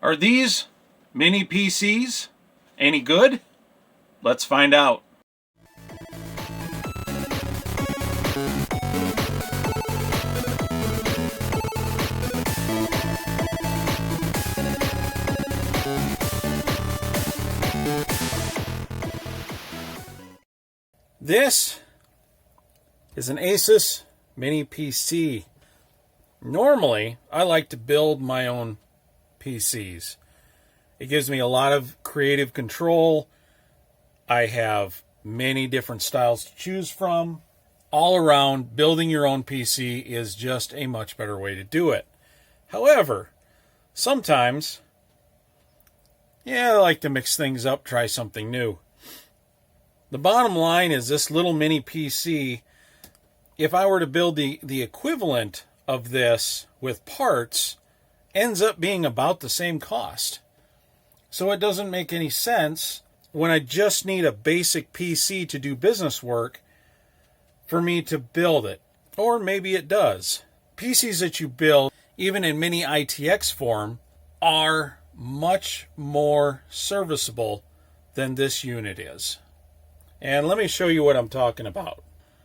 Are these mini PCs any good? Let's find out. This is an Asus Mini PC. Normally, I like to build my own PCs. It gives me a lot of creative control. I have many different styles to choose from. All around, building your own PC is just a much better way to do it. However, sometimes, I like to mix things up, try something new. The bottom line is this little mini PC, if I were to build the equivalent of this with parts, ends up being about the same cost. So it doesn't make any sense when I just need a basic PC to do business work for me to build it. Or maybe it does. PCs that you build, even in mini ITX form, are much more serviceable than this unit is. And let me show you what I'm talking about.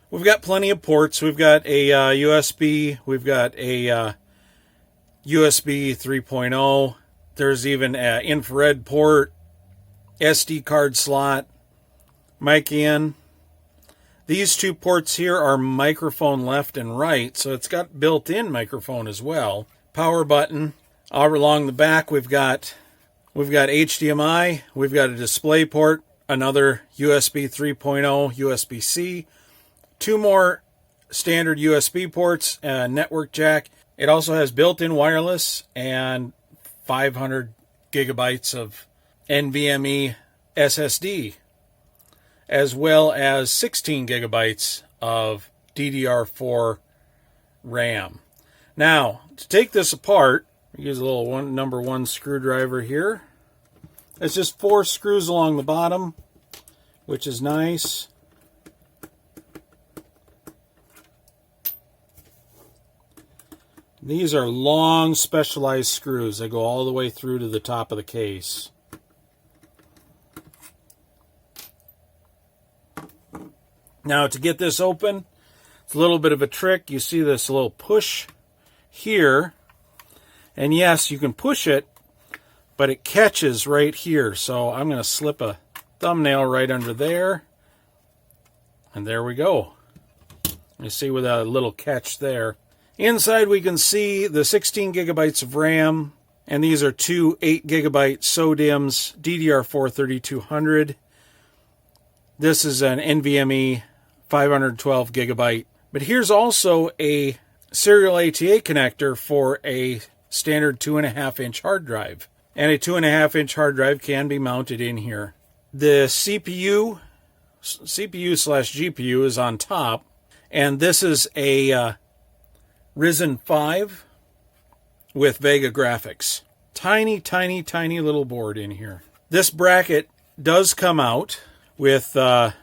We've got plenty of ports. We've got a USB. We've got a USB 3.0. There's even an infrared port, SD card slot, mic in. These two ports here are microphone left and right, so it's got built-in microphone as well. Power button. All along the back, we've got HDMI. We've got a display port, another USB 3.0, USB-C, two more standard USB ports, a network jack. It also has built-in wireless and 500 gigabytes of NVMe SSD, as well as 16 gigabytes of DDR4 RAM. Now, to take this apart, use a little number one screwdriver here. It's just 4 screws along the bottom, which is nice. These are long, specialized screws. They go all the way through to the top of the case. Now, to get this open, it's a little bit of a trick. You see this little push here. And yes, you can push it, but it catches right here. So I'm going to slip a thumbnail right under there. And there we go. You see with a little catch there. Inside we can see the 16 gigabytes of RAM, and these are two 8 gigabyte SODIMMs, DDR4 3200. This is an NVMe 512 gigabyte. But here's also a serial ATA connector for a standard 2.5-inch hard drive. And a 2.5-inch hard drive can be mounted in here. The CPU slash GPU is on top, and this is a Ryzen 5 with VEGA graphics. Tiny, tiny, tiny little board in here. This bracket does come out with 4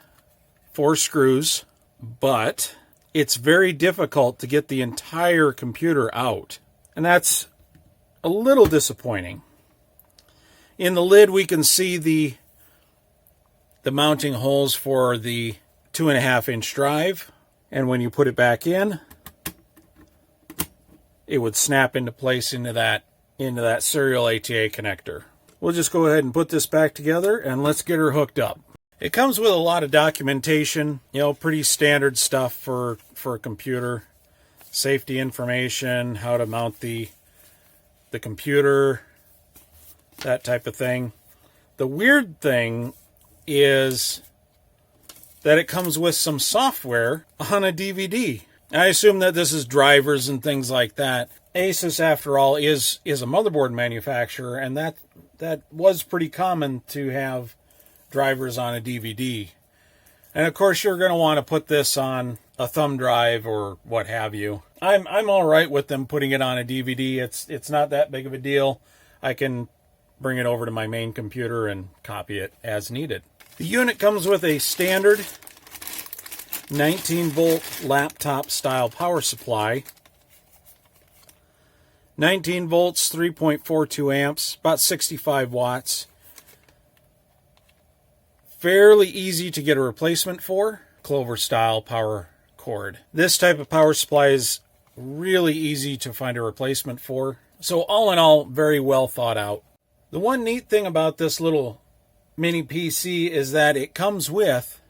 screws, but it's very difficult to get the entire computer out. And that's a little disappointing. In the lid, we can see the mounting holes for the 2.5-inch drive. And when you put it back in, it would snap into place into that serial ATA connector. We'll just go ahead and put this back together and let's get her hooked up. It comes with a lot of documentation, pretty standard stuff for a computer. Safety information, how to mount the computer, that type of thing. The weird thing is that it comes with some software on a DVD. I assume that this is drivers and things like that. Asus, after all, is a motherboard manufacturer, and that was pretty common to have drivers on a DVD. And of course, you're going to want to put this on a thumb drive or what have you. I'm all right with them putting it on a DVD. It's not that big of a deal. I can bring it over to my main computer and copy it as needed. The unit comes with a standard 19-volt laptop style power supply. 19 volts, 3.42 amps, about 65 watts. Fairly easy to get a replacement for. Clover style power cord. This type of power supply is really easy to find a replacement for. So all in all, very well thought out. The one neat thing about this little mini PC is that it comes with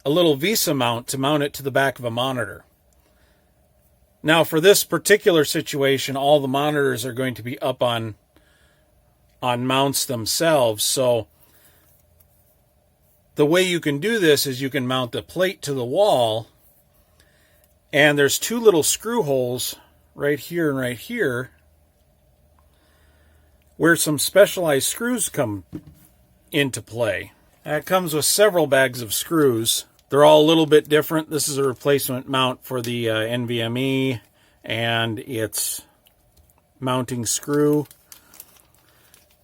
a little VESA mount to mount it to the back of a monitor. Now for this particular situation, all the monitors are going to be up on mounts themselves. So the way you can do this is you can mount the plate to the wall, and there's two little screw holes right here and right here where some specialized screws come into play. It comes with several bags of screws. They're all a little bit different. This is a replacement mount for the NVMe and its mounting screw.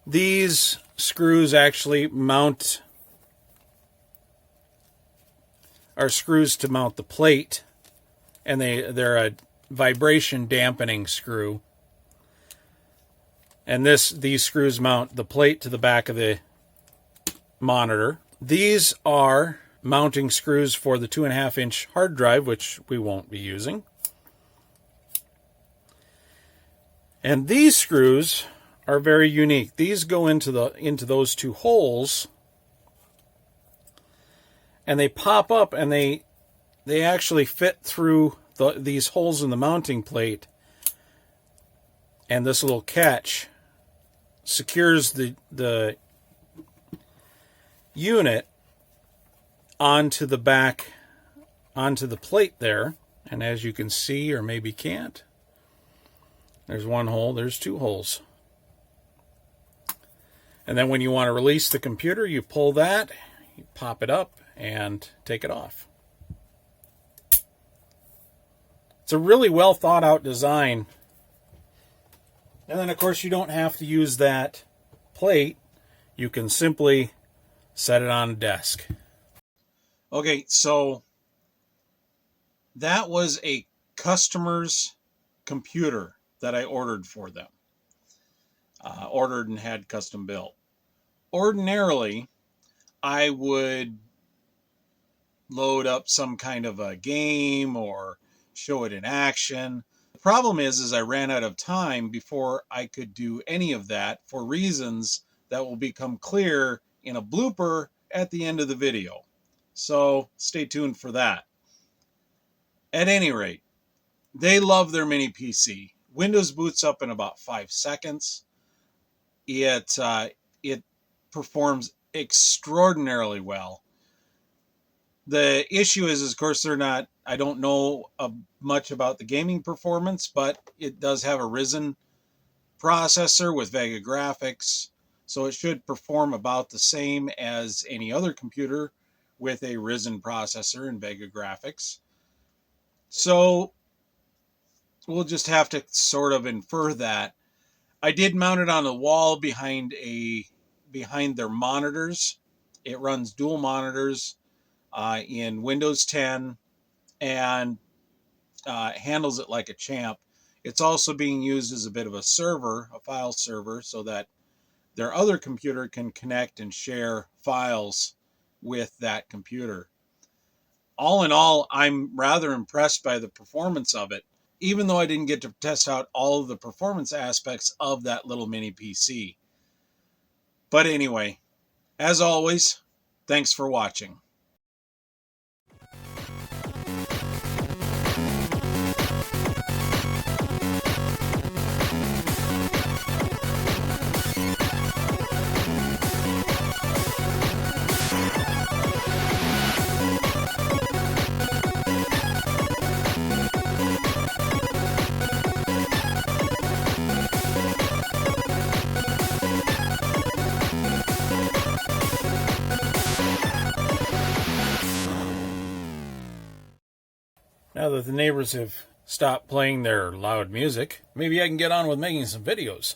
These screws actually are screws to mount the plate, and they're a vibration dampening screw. And these screws mount the plate to the back of the monitor. These are mounting screws for the 2.5-inch hard drive, which we won't be using. And these screws are very unique. These go into those two holes, and they pop up, and they actually fit through these holes in the mounting plate. And this little catch secures the unit onto the plate there. And as you can see, or maybe can't, there's one hole, there's two holes. And then when you want to release the computer, you pull that, you pop it up, and take it off. It's a really well thought out design. And then of course you don't have to use that plate. You can simply set it on a desk. Okay, so that was a customer's computer that I ordered for them. Ordered and had custom built. Ordinarily, I would load up some kind of a game or show it in action. The problem is I ran out of time before I could do any of that for reasons that will become clear in a blooper at the end of the video. So stay tuned for that. At any rate, they love their Mini PC. Windows boots up in about 5 seconds. It performs extraordinarily well. The issue is, of course, I don't know much about the gaming performance, but it does have a Ryzen processor with VEGA graphics, so it should perform about the same as any other computer with a Ryzen processor and VEGA graphics. So we'll just have to sort of infer that. I did mount it on the wall behind their monitors. It runs dual monitors in Windows 10 and handles it like a champ. It's also being used as a bit of a server, a file server, so that their other computer can connect and share files with that computer. All in all, I'm rather impressed by the performance of it, even though I didn't get to test out all of the performance aspects of that little mini PC. But anyway, as always, thanks for watching. Now that the neighbors have stopped playing their loud music, maybe I can get on with making some videos.